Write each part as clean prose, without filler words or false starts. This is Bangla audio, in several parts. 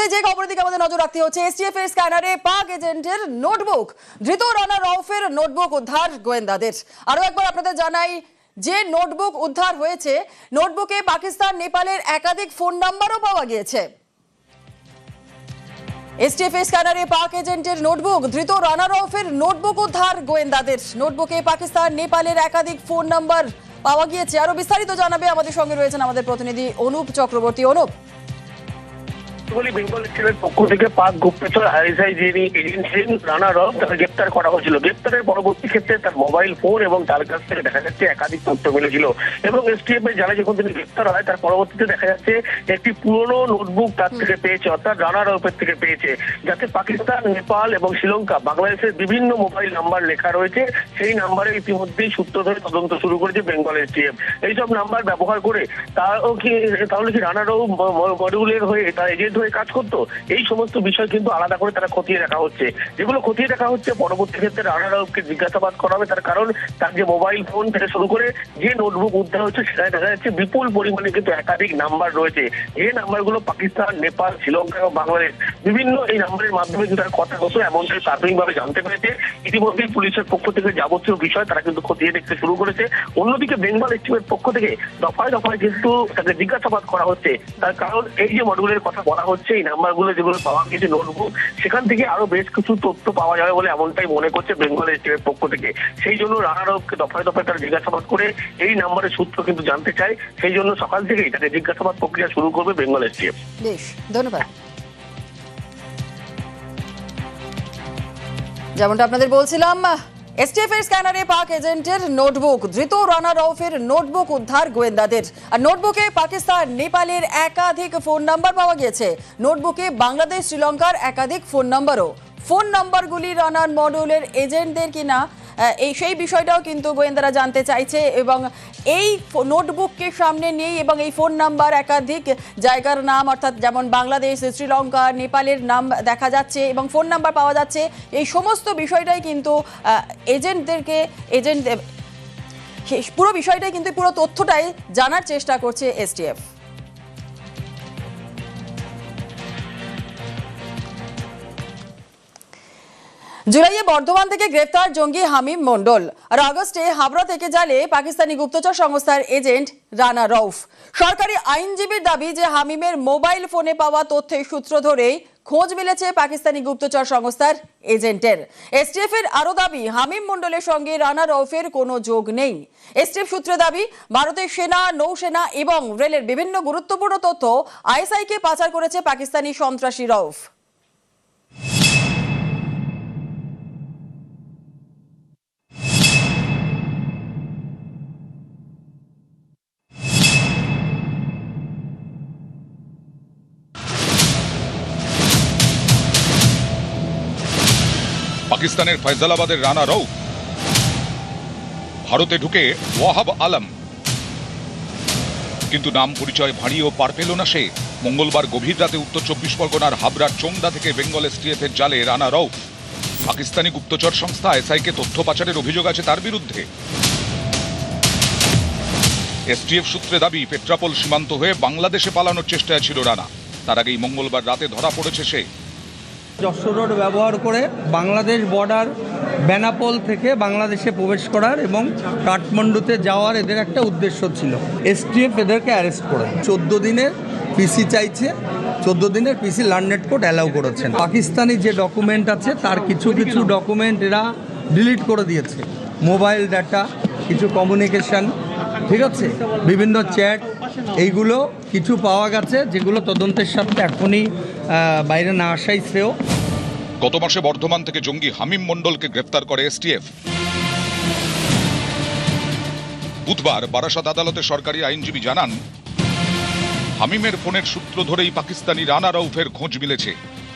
শুরুতে যে খবরের দিকে আমাদের নজর রাখতে হচ্ছে, এসটিএফ এর স্ক্যানারে পাক এজেন্টের নোটবুক, ধৃত রানা রউফের নোটবুক উদ্ধার গোয়েন্দাদের। আরো একবার আপনাদের জানাই, যে নোটবুক উদ্ধার হয়েছে, নোটবুকে পাকিস্তান নেপালের একাধিক ফোন নাম্বারও পাওয়া গিয়েছে। এসটিএফ এর স্ক্যানারে পাক এজেন্টের নোটবুক, ধৃত রানা রউফের নোটবুক উদ্ধার গোয়েন্দাদের। নোটবুকে পাকিস্তান নেপালের একাধিক ফোন নাম্বার পাওয়া গিয়েছে। আরো বিস্তারিত জানাবে আমাদের সঙ্গে রয়েছেন আমাদের প্রতিনিধি অনুপ চক্রবর্তী। অনুপ, বেঙ্গল স্টেটের পক্ষ থেকে পাক গুপ্তচর আইএসআই যিনি এজেন্ট রানা রব তাকে গ্রেপ্তার করা হয়েছিল। গ্রেপ্তারের পরবর্তী ক্ষেত্রে তার মোবাইল ফোন এবং তার কাছ থেকে দেখা যাচ্ছে একাধিক তথ্য মিলেছিল এবং এসটিএফ এর জালে যখন তিনি গ্রেপ্তার হয় তার পরবর্তীতে দেখা যাচ্ছে একটি পুরনো নোটবুক তার থেকে পেয়েছে, অর্থাৎ রানা রবের থেকে পেয়েছে, যাতে পাকিস্তান, নেপাল এবং শ্রীলঙ্কা, বাংলাদেশের বিভিন্ন মোবাইল নাম্বার লেখা রয়েছে। সেই নাম্বারে ইতিমধ্যেই সূত্র ধরে তদন্ত শুরু করেছে বেঙ্গল এসটিএফ। এইসব নাম্বার ব্যবহার করে তাহলে কি রানা রব মডিউলের হয়ে তার এজেন্ট হয়ে কাজ করতো? এই সমস্ত বিষয় কিন্তু আলাদা করে তারা খতিয়ে দেখা হচ্ছে। যেগুলো খতিয়ে দেখা হচ্ছে, পরবর্তী ক্ষেত্রে রানা রবকে জিজ্ঞাসাবাদ করা হবে। তার কারণ তার যে মোবাইল ফোন থেকে শুরু করে যে নোটবুক উদ্ধার হচ্ছে, সেখানে দেখা যাচ্ছে বিপুল পরিমাণে কিন্তু একাধিক নাম্বার রয়েছে। যে নাম্বারগুলো পাকিস্তান, নেপাল, শ্রীলঙ্কা এবং বাংলাদেশ বিভিন্ন এই নাম্বারের মাধ্যমে কিন্তু তার কথা বলতো, এমনটাই প্রাথমিকভাবে জানতে পেরেছে। ইতিমধ্যেই পুলিশের পক্ষ থেকে যাবতীয় বিষয় তারা কিন্তু খতিয়ে দেখতে শুরু করেছে। অন্যদিকে বেঙ্গল এসটিএফের পক্ষ থেকে দফায় দফায় কিন্তু তাকে জিজ্ঞাসাবাদ করা হচ্ছে। তার কারণ এই যে মডিউলের কথা বলা হচ্ছে, এই নাম্বারগুলো যেগুলো পাওয়া গেছে নোটবুক, সেখান থেকে আরো বেশ কিছু তথ্য পাওয়া যাবে বলে এমনটাই মনে করছে বেঙ্গল এসটিএফের পক্ষ থেকে। সেই জন্য রানা রবকে দফায় দফায় তারা জিজ্ঞাসাবাদ করে এই নাম্বারের সূত্র কিন্তু জানতে চায়। সেই জন্য সকাল থেকেই তাকে জিজ্ঞাসাবাদ প্রক্রিয়া শুরু করবে বেঙ্গল এসটিএফ। বেশ, ধন্যবাদ। যেমনটা আপনাদের বলছিলাম, এসটিএফ এর স্ক্যানারে পাক এজেন্টের নোটবুক, ধৃত রানা রউফের নোটবুক উদ্ধার গোয়েন্দাদের। আর নোটবুকে পাকিস্তান, নেপালের একাধিক ফোন নাম্বার পাওয়া গিয়েছে। নোটবুকে বাংলাদেশ, শ্রীলঙ্কার একাধিক ফোন নাম্বারও। ফোন নাম্বারগুলি রানার মডিউলের এজেন্টদের কিনা, সেই বিষয়টাও কিন্তু গোয়েন্দারা জানতে চাইছে। এবং এই নোটবুককে সামনে নিয়ে এবং এই ফোন নাম্বার একাধিক জায়গার নাম, অর্থাৎ যেমন বাংলাদেশ, শ্রীলঙ্কা, নেপালের নাম দেখা যাচ্ছে এবং ফোন নাম্বার পাওয়া যাচ্ছে। এই সমস্ত বিষয়টাই কিন্তু পুরো বিষয়টাই কিন্তু পুরো তথ্যটাই জানার চেষ্টা করছে এসটিএফ। জুলাইয়ে বর্ধমান থেকে গ্রেফতার জঙ্গি হামিম মন্ডল। আর আগস্টে হাবড়া থেকে জালে পাকিস্তানি গুপ্তচর সংস্থার এজেন্ট রানা রউফ। সরকারি আইনজীবীর দাবি যে হামিমের মোবাইল ফোনে পাওয়া তথ্যের সূত্র ধরেই খোঁজ মিলেছে পাকিস্তানি গুপ্তচর সংস্থার এজেন্টের। এসটিএফ এর আরো দাবি, হামিম মন্ডলের সঙ্গে রানা রউফের কোনো যোগ নেই। এসটিএফ সূত্রে দাবি, ভারতের সেনা, নৌসেনা এবং রেলের বিভিন্ন গুরুত্বপূর্ণ তথ্য আইএসআইকে পাচার করেছে পাকিস্তানি সন্ত্রাসী রউফ। পাকিস্তানের ফয়সালাবাদের রানা রউফ, ভারতে ঢুকে ওয়াহাব আলম, কিন্তু নাম পরিচয় ভারী ও পার পেল না সে। মঙ্গলবার গভীর রাতে উত্তর 24 পরগনার হাবড়ার চোংদা থেকে বেঙ্গল এসটিএফ এর জালে রানা রউফ। পাকিস্তানি গুপ্তচর সংস্থা আইএসআইকে তথ্য পাচারের অভিযোগ আছে তার বিরুদ্ধে। এসটিএফ সূত্রে দাবি, পেট্রাপোল সীমান্ত হয়ে বাংলাদেশে পালানোর চেষ্টায় ছিল রানা। তার আগেই মঙ্গলবার রাতে ধরা পড়েছে সে। যশোর রোড ব্যবহার করে বাংলাদেশ বর্ডার বেনাপোল থেকে বাংলাদেশে প্রবেশ করার এবং কাঠমান্ডুতে যাওয়ার এদের একটা উদ্দেশ্য ছিল। এসটিএফ এদেরকে অ্যারেস্ট করে 14 দিনের পিসি চাইছে। 14 দিনের পিসি লন্ডন কোর্ট অ্যালাউ করেছেন। পাকিস্তানি যে ডকুমেন্ট আছে তার কিছু কিছু ডকুমেন্ট এরা ডিলিট করে দিয়েছে। মোবাইল ডাটা, কিছু কমিউনিকেশন, ঠিক আছে, বিভিন্ন চ্যাট, এইগুলো কিছু পাওয়া গেছে, যেগুলো তদন্তের সাথে এখনই বাইরে না আসাই শ্রেয়। গত মাসে বর্ধমান থেকে জঙ্গি হামিম মন্ডলকে গ্রেফতার করে এসটিএফ। বুধবার বারাসাত আদালতে সরকারি আইনজীবী জানান, হামিমের ফোনের সূত্র ধরেই পাকিস্তানি রানা রউফের খোঁজ মিলেছে।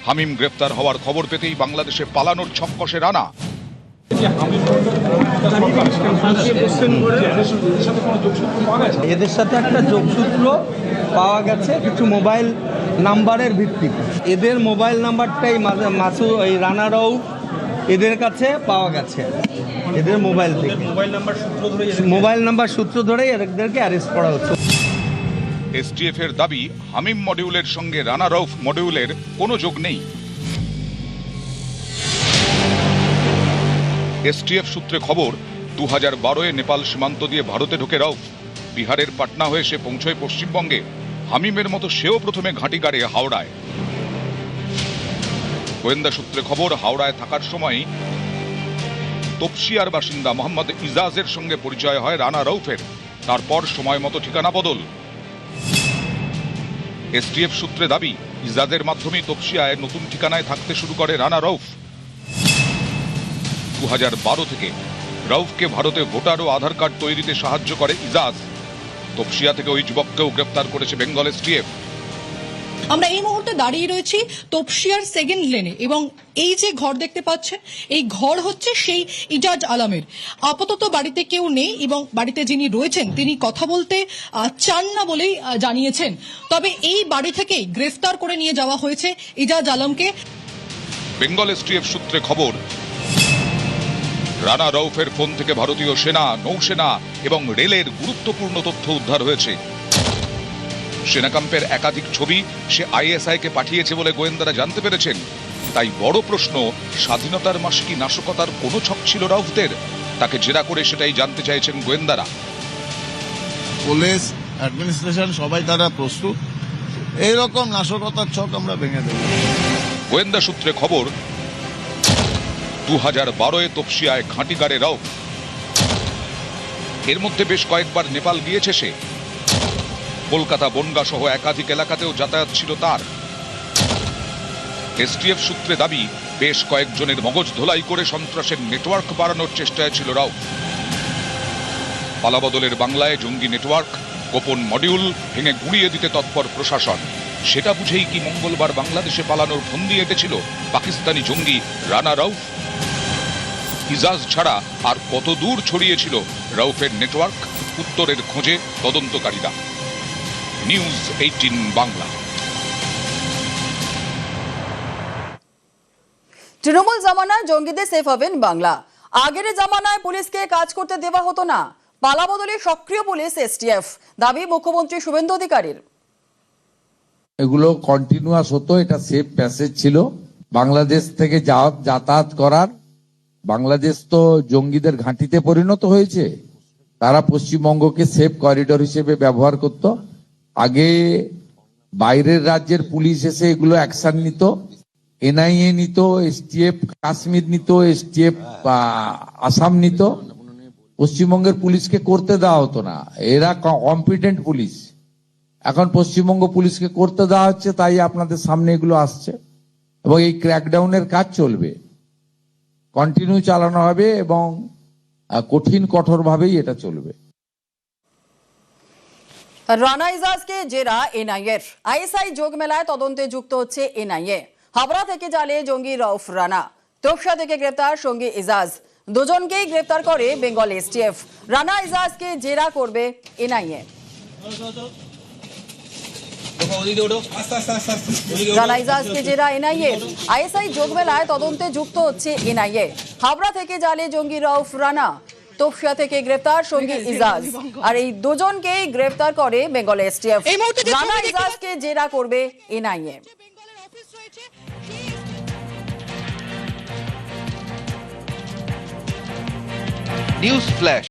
হামিম গ্রেফতার হওয়ার খবর পেতেই বাংলাদেশে পালানোর ছক কষে রানা। এদের সাথে একটা যোগসূত্র পাওয়া গেছে কিছু মোবাইল নাম্বারের ভিত্তিতে। এদের মোবাইল নাম্বারটাই এই রানা রউফ এদের কাছে পাওয়া গেছে। এদের মোবাইল থেকে মোবাইল নাম্বার সূত্র ধরেই এদেরকে অ্যারেস্ট করা হচ্ছে। এসটিএফ এর দাবি হামিম মডিউলের সঙ্গে রানা রউফ মডিউলের কোনো যোগ নেই। এসটিএফ সূত্রে খবর 2012-এ নেপাল সীমান্ত দিয়ে ভারতে ঢোকে রউফ। বিহারের পাটনা হয়ে সে পৌঁছয় পশ্চিমবঙ্গে। হামিমের মতো সেও প্রথমে ঘাঁটি গাড়ে হাওড়ায়। গোয়েন্দা সূত্রে খবর হাওড়ায় থাকার সময় তপসিয়ার বাসিন্দা মোহাম্মদ ইজাজের সঙ্গে পরিচয় হয় রানা রউফের। তারপর সময় মতো ঠিকানা বদল। এসটিএফ সূত্রে দাবি ইজাজের মাধ্যমেই তপসিয়ায় নতুন ঠিকানায় থাকতে শুরু করে রানা রউফ। 2012 থেকে রউফকে ভারতে ভোটার ও আধার কার্ড তৈরিতে সাহায্য করে ইজাজ। তপসিয়া থেকে ওই যুবককেও গ্রেফতার করেছে বেঙ্গল এসটিএফ। আমরা এই মুহূর্তে দাঁড়িয়ে রয়েছি তপসিয়ার সেকেন্ড লেনে এবং এই যে ঘর দেখতে পাচ্ছেন এই ঘর হচ্ছে সেই ইজাজ আলমের। আপাতত বাড়িতে কেউ নেই এবং বাড়িতে যিনি রয়েছেন তিনি কথা বলতে চান না বলেই জানিয়েছেন। তবে এই বাড়ি থেকেই গ্রেফতার করে নিয়ে যাওয়া হয়েছে ইজাজ আলমকে। বেঙ্গল এসটিএফ সূত্রে খবর রানা রউফের ফোন থেকে ভারতীয় সেনা, নৌসেনা এবং রেলের গুরুত্বপূর্ণ তথ্য উদ্ধার হয়েছে। সেনা ক্যাম্পের একাধিক ছবি সে আইএসআই-কে পাঠিয়েছে বলে গোয়েন্দারা জানতে পেরেছেন। তাই বড় প্রশ্ন, স্বাধীনতার মাসে কি নাশকতার কোনো ছক ছিল রাউফদের? তাকে জেরা করে সেটাই জানতে চাইছেন গোয়েন্দারা। পুলিশ, অ্যাডমিনিস্ট্রেশন সবাই তারা প্রস্তুত। এইরকম নাশকতার ছক আমরা ভেঙে দেব। গোয়েন্দা সূত্রে খবর 2012-এ তপসিয়ায় ঘাঁটি গাড়ে রউফ। এর মধ্যে বেশ কয়েকবার নেপাল গিয়েছে সে। কলকাতা, বনগাঁ সহ একাধিক এলাকাতেও যাতায়াত ছিল তার। এসটিএফ সূত্রে দাবি বেশ কয়েকজনের মগজ ধোলাই করে সন্ত্রাসের নেটওয়ার্ক বাড়ানোর চেষ্টায় ছিল রাউফ। পালাবদলের বাংলায় জঙ্গি নেটওয়ার্ক, গোপন মডিউল ভেঙে গুঁড়িয়ে দিতে তৎপর প্রশাসন। সেটা বুঝেই কি মঙ্গলবার বাংলাদেশে পালানোর ফন্দি এঁটেছিল পাকিস্তানি জঙ্গি রানা রউফ? ইজাজ ছাড়া আর কত দূর ছড়িয়েছিল রউফের নেটওয়ার্ক? উত্তরের খোঁজে তদন্তকারীরা। নিউজ 18 বাংলা। তৃণমূল জামানায় জঙ্গিদের সেফ হবেন বাংলা। আগের জামানায় পুলিশকে কাজ করতে দেওয়া হতো না। পালাবদলে সক্রিয় পুলিশ এসটিএফ, দাবি মুখ্যমন্ত্রী শুভেন্দু অধিকারীর। এগুলো কন্টিনিউয়াস হতো, এটা সেফ প্যাসেজ ছিল বাংলাদেশ থেকে যাতায়াত করার। বাংলাদেশ তো জঙ্গিদের ঘাঁটিতে পরিণত হয়েছে। তারা পশ্চিমবঙ্গকে সেফ করিডোর হিসেবে ব্যবহার করত। আগে বাইরের রাজ্যের পুলিশ এসে এগুলো অ্যাকশন নিত, এনআইএ নিত, এসটিএফ কাশ্মীর নিত, এসটিএফ আসাম নিত। পশ্চিমবঙ্গের পুলিশকে করতে দেওয়া হতো না। এরা কম্পিটেন্ট পুলিশ। এখন পশ্চিমবঙ্গ পুলিশকে করতে দেওয়া হচ্ছে, তাই আপনাদের সামনে এগুলো আসছে এবং এই ক্র্যাকডাউনের কাজ চলবে, কন্টিনিউ চালানো হবে এবং কঠোরভাবেই এটা চলবে। রানা ইজাজকে জেরা এনআইএর। আইএসআই যোগ মেলায় তদন্তে যুক্ত হচ্ছে এনআইএ। হাবড়া থেকে জালে জঙ্গি রউফ রানা। তপসিয়া থেকে গ্রেপ্তার সঙ্গী ইজাজ। দুজনকেই গ্রেপ্তার করে বেঙ্গল এসটিএফ। রানা ইজাজকে জেরা করবে এনআইএ। রানা ইজাজকে জেরা এনআইএ। আইএসআই যোগ মেলায় তদন্তে যুক্ত হচ্ছে এনআইএ। হাবড়া থেকে জালে জঙ্গি রউফ রানা। তপসিয়া থেকে গ্রেপ্তার সঙ্গী ইজাজ। আর এই দুজনকেই গ্রেপ্তার করে বেঙ্গল এসটিএফ। রানা ইজাজকে জেরা করবে এনআইএ। News flash.